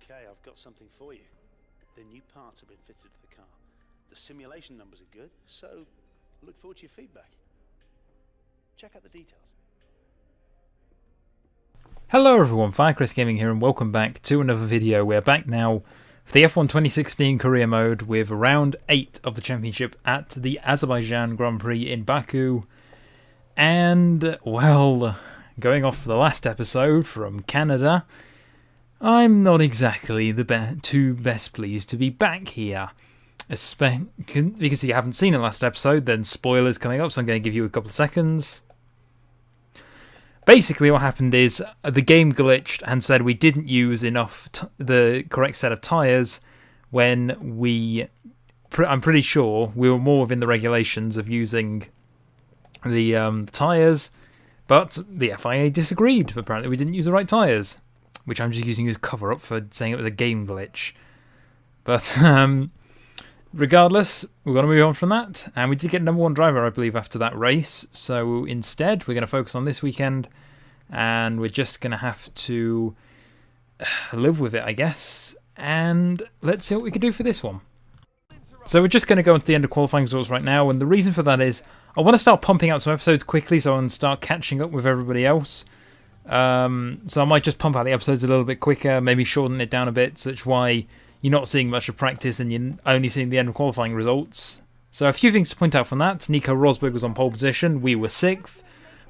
Okay, I've got something for you. The new parts have been fitted to the car. The simulation numbers are good, so look forward to your feedback. Check out the details. Hello everyone, Firecrest Gaming here and welcome back to another video. We're back now for the F1 2016 career mode with round 8 of the championship at the Azerbaijan Grand Prix in Baku. And, well, going off the last episode from Canada, I'm not exactly the too best pleased to be back here. Because you haven't seen the last episode, then spoilers coming up, so I'm going to give you a couple of seconds. Basically what happened is the game glitched and said we didn't use enough the correct set of tyres when I'm pretty sure we were more within the regulations of using the tyres, but the FIA disagreed. Apparently we didn't use the right tyres, which I'm just using as cover-up for saying it was a game glitch. But regardless, we're going to move on from that, and we did get number one driver, I believe, after that race. So instead, we're going to focus on this weekend, and we're just going to have to live with it, I guess. And let's see what we can do for this one. So we're just going to go into the end of qualifying results right now, and the reason for that is I want to start pumping out some episodes quickly so I can start catching up with everybody else. So I might just pump out the episodes a little bit quicker, maybe shorten it down a bit, such why you're not seeing much of practice and you're only seeing the end of qualifying results. So a few things to point out from that. Nico Rosberg was on pole position, we were 6th.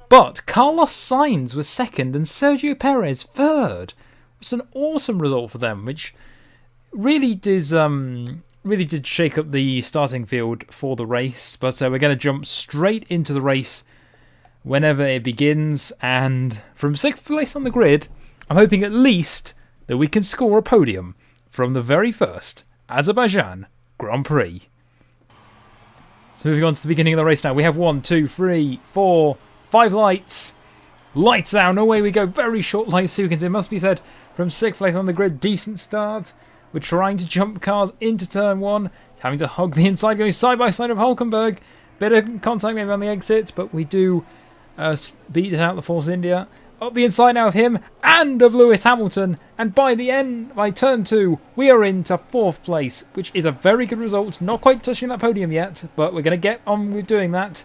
But Carlos Sainz was 2nd and Sergio Perez 3rd. It's an awesome result for them, which really did shake up the starting field for the race. But we're going to jump straight into the race whenever it begins. And from 6th place on the grid, I'm hoping at least that we can score a podium from the very first Azerbaijan Grand Prix. So moving on to the beginning of the race now. We have 1, 2, 3, 4, 5 lights. Lights out. Away we go. Very short light sequence, it must be said. From 6th place on the grid. Decent start. We're trying to jump cars into turn 1. Having to hug the inside, going side by side of Hulkenberg. Bit of contact maybe on the exit, but we do beat out the Force India. Up the inside now of him and of Lewis Hamilton, and by turn 2 we are into 4th place, which is a very good result. Not quite touching that podium yet, but we're going to get on with doing that.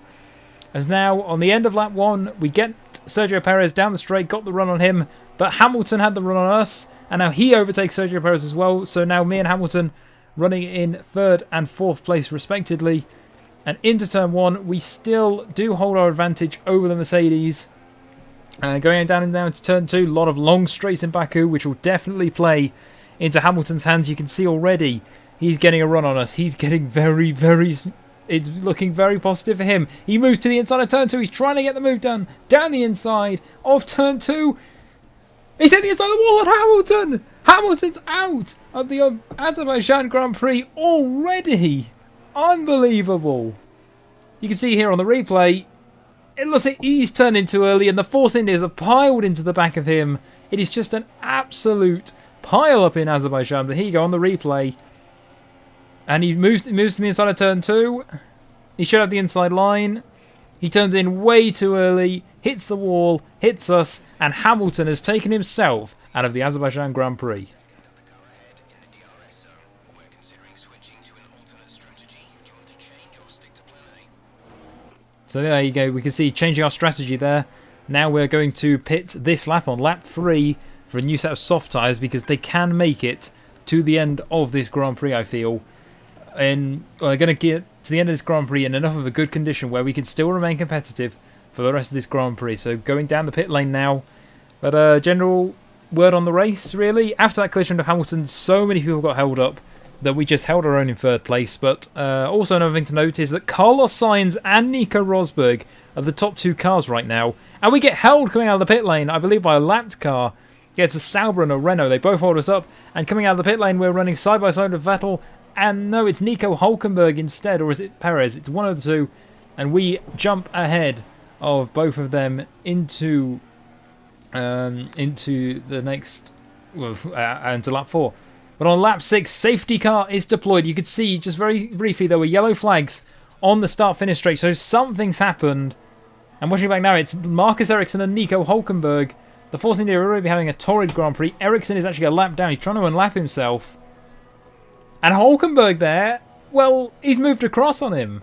As now on the end of lap 1 we get Sergio Perez down the straight, got the run on him, but Hamilton had the run on us, and now he overtakes Sergio Perez as well. So now me and Hamilton running in 3rd and 4th place respectively, and into turn 1 we still do hold our advantage over the Mercedes. Going down and down to turn 2, a lot of long straights in Baku, which will definitely play into Hamilton's hands. You can see already he's getting a run on us. He's getting it's looking very positive for him. He moves to the inside of turn 2. He's trying to get the move done down the inside of turn 2. He's hit the inside of the wall, and Hamilton! Hamilton's out of the Azerbaijan Grand Prix already. Unbelievable. You can see here on the replay, it looks like he's turned in too early and the Force Indias have piled into the back of him. It is just an absolute pile up in Azerbaijan. But here you go on the replay. And he moves to the inside of turn 2. He should have the inside line. He turns in way too early, hits the wall, hits us, and Hamilton has taken himself out of the Azerbaijan Grand Prix. So there you go, we can see changing our strategy there. Now we're going to pit this lap on lap 3 for a new set of soft tyres because they can make it to the end of this Grand Prix, I feel. And they're going to get to the end of this Grand Prix in enough of a good condition where we can still remain competitive for the rest of this Grand Prix. So going down the pit lane now. But general word on the race, really. After that collision of Hamilton, so many people got held up that we just held our own in 3rd place. But also another thing to note is that Carlos Sainz and Nico Rosberg are the top 2 cars right now. And we get held coming out of the pit lane, I believe by a lapped car. Yeah, it's a Sauber and a Renault. They both hold us up. And coming out of the pit lane, we're running side by side with Vettel. And no, it's Nico Hulkenberg instead, or is it Perez? It's one of the two. And we jump ahead of both of them into the next, into lap 4. But on lap 6, safety car is deployed. You could see just very briefly there were yellow flags on the start-finish straight. So something's happened. And watching back now, it's Marcus Ericsson and Nico Hulkenberg The Force India are already having a torrid Grand Prix. Ericsson is actually a lap down. He's trying to unlap himself. And Hulkenberg there, well, he's moved across on him.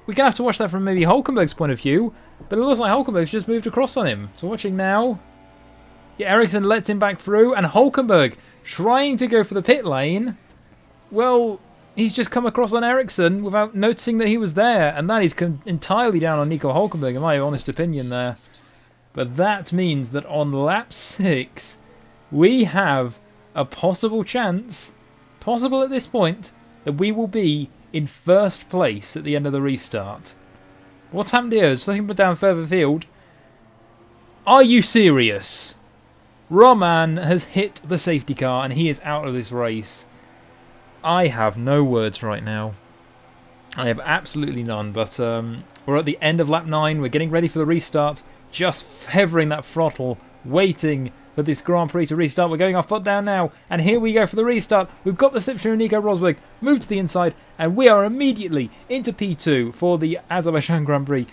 We're going to have to watch that from maybe Hulkenberg's point of view. But it looks like Hulkenberg's just moved across on him. So watching now. Yeah, Ericsson lets him back through. And Hulkenberg trying to go for the pit lane. Well, he's just come across on Ericsson without noticing that he was there. And that is entirely down on Nico Hulkenberg, in my honest opinion there. But that means that on lap 6, we have a possible chance, possible at this point, that we will be in first place at the end of the restart. What's happened here? Just looking down further field. Are you serious? Roman has hit the safety car and he is out of this race. I have no words right now. I have absolutely none, but we're at the end of lap 9. We're getting ready for the restart. Just fevering that throttle, waiting for this Grand Prix to restart. We're going off foot down now, and here we go for the restart. We've got the slipstream of Nico Rosberg, moved to the inside, and we are immediately into P2 for the Azerbaijan Grand Prix.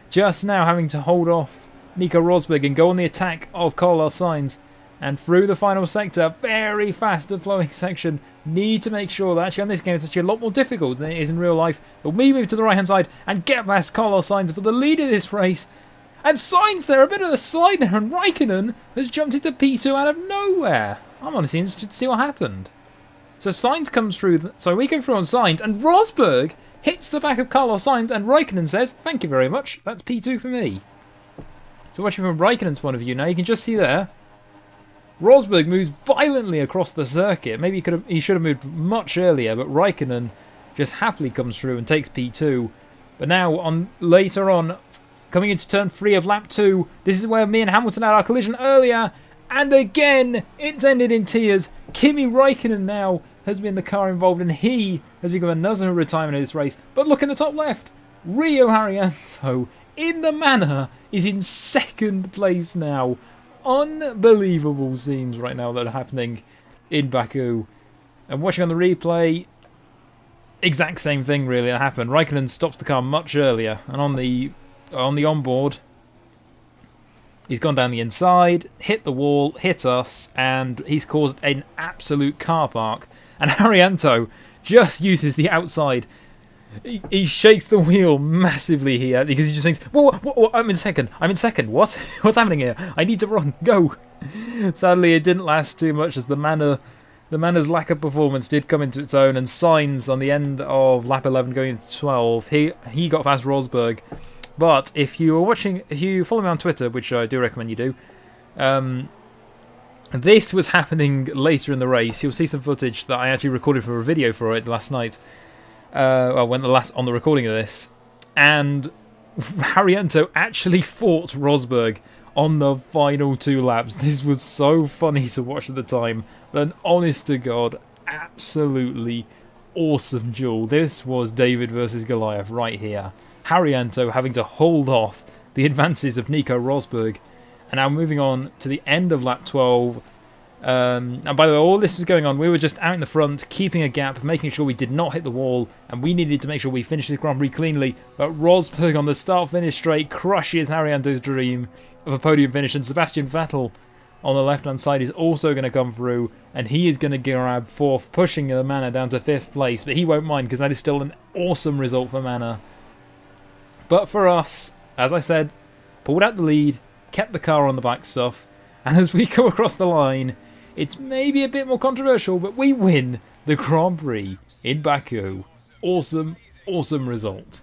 Just now having to hold off Nico Rosberg and go on the attack of Carlos Sainz. And through the final sector, very fast and flowing section. Need to make sure that actually on this game it's actually a lot more difficult than it is in real life. But we move to the right hand side and get past Carlos Sainz for the lead of this race. And Sainz there, a bit of a slide there, and Raikkonen has jumped into P2 out of nowhere. I'm honestly interested to see what happened. So Sainz comes through, so we go through on Sainz, and Rosberg hits the back of Carlos Sainz, and Raikkonen says, thank you very much, that's P2 for me. So watching from Raikkonen's point of view now, you can just see there, Rosberg moves violently across the circuit. Maybe he should have moved much earlier, but Raikkonen just happily comes through and takes P2. But now, later on, coming into turn 3 of lap 2, this is where me and Hamilton had our collision earlier, and again, it's ended in tears. Kimi Raikkonen now has been the car involved, and he has become another retirement of this race. But look in the top left, Rio Haryanto in the Manor is in second place now. Unbelievable scenes right now that are happening in Baku. And watching on the replay, exact same thing really that happened. Raikkonen stops the car much earlier, and on the onboard, he's gone down the inside, hit the wall, hit us, and he's caused an absolute car park. And Haryanto just uses the outside. He shakes the wheel massively here because he just thinks, whoa, I'm in second. What? What's happening here? I need to run. Go. Sadly, it didn't last too much as the Manor's lack of performance did come into its own, and Sainz on the end of lap 11 going into 12, he got past Rosberg. But if you follow me on Twitter, which I do recommend you do, this was happening later in the race. You'll see some footage that I actually recorded for a video for it last night. On the recording of this, and Haryanto actually fought Rosberg on the final 2 laps. This was so funny to watch at the time, but an honest to God, absolutely awesome duel. This was David versus Goliath right here. Haryanto having to hold off the advances of Nico Rosberg, and now moving on to the end of lap 12. And by the way, all this was going on, we were just out in the front, keeping a gap, making sure we did not hit the wall, and we needed to make sure we finished the Grand Prix cleanly. But Rosberg on the start-finish straight crushes Haryanto's dream of a podium finish, and Sebastian Vettel on the left-hand side is also going to come through, and he is going to grab 4th, pushing the Manor down to 5th place, but he won't mind because that is still an awesome result for Manor. But for us, as I said, pulled out the lead, kept the car on the back stuff, and as we go across the line, it's maybe a bit more controversial, but we win the Grand Prix in Baku. Awesome, awesome result.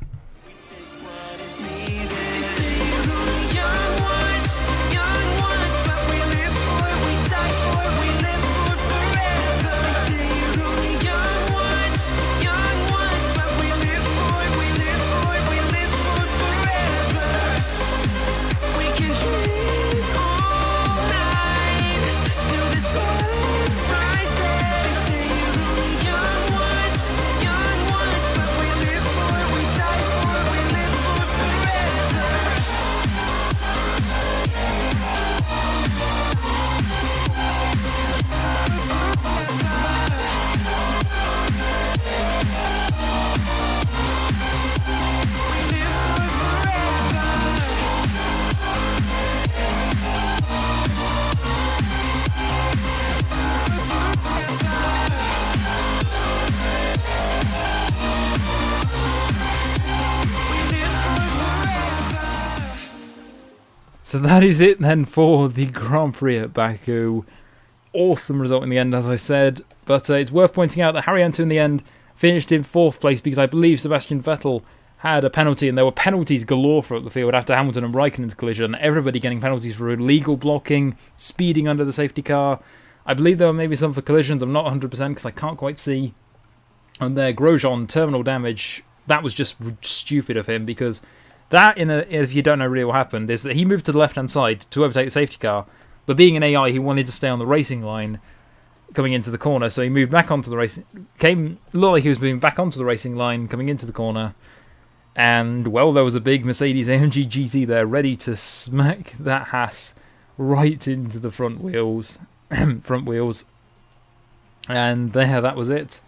So that is it then for the Grand Prix at Baku. Awesome result in the end, as I said. But it's worth pointing out that Haryanto in the end finished in 4th place because I believe Sebastian Vettel had a penalty, and there were penalties galore throughout the field after Hamilton and Raikkonen's collision. Everybody getting penalties for illegal blocking, speeding under the safety car. I believe there were maybe some for collisions. I'm not 100% because I can't quite see. And there, Grosjean, terminal damage. That was just stupid of him, because that, if you don't know really what happened, is that he moved to the left-hand side to overtake the safety car, but being an AI, he wanted to stay on the racing line coming into the corner, so he moved back onto the racing... looked like he was moving back onto the racing line coming into the corner, and, well, there was a big Mercedes AMG GT there ready to smack that Haas right into the front wheels. And there, that was it.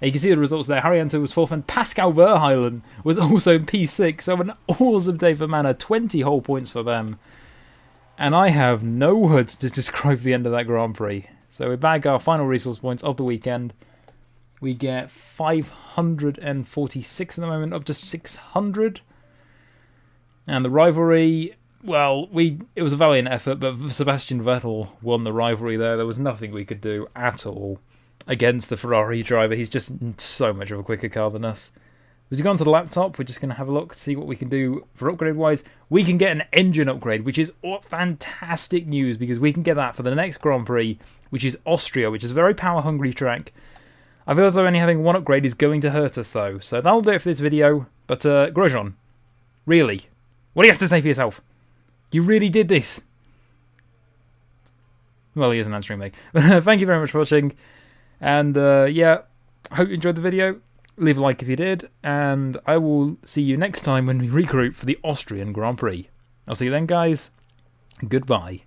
And you can see the results there. Haryanto was 4th, and Pascal Verheilen was also P6. So an awesome day for Manor. 20 whole points for them. And I have no words to describe the end of that Grand Prix. So we bag our final resource points of the weekend. We get 546 at the moment, up to 600. And the rivalry, well, it was a valiant effort, but Sebastian Vettel won the rivalry there. There was nothing we could do at all against the Ferrari driver. He's just so much of a quicker car than us. As we go on to the laptop, we're just going to have a look to see what we can do for upgrade-wise. We can get an engine upgrade, which is fantastic news, because we can get that for the next Grand Prix, which is Austria, which is a very power-hungry track. I feel as though only having one upgrade is going to hurt us, though. So that'll do it for this video. But, Grosjean, really? What do you have to say for yourself? You really did this. Well, he isn't answering me. Thank you very much for watching. And, yeah, hope you enjoyed the video. Leave a like if you did. And I will see you next time when we regroup for the Austrian Grand Prix. I'll see you then, guys. Goodbye.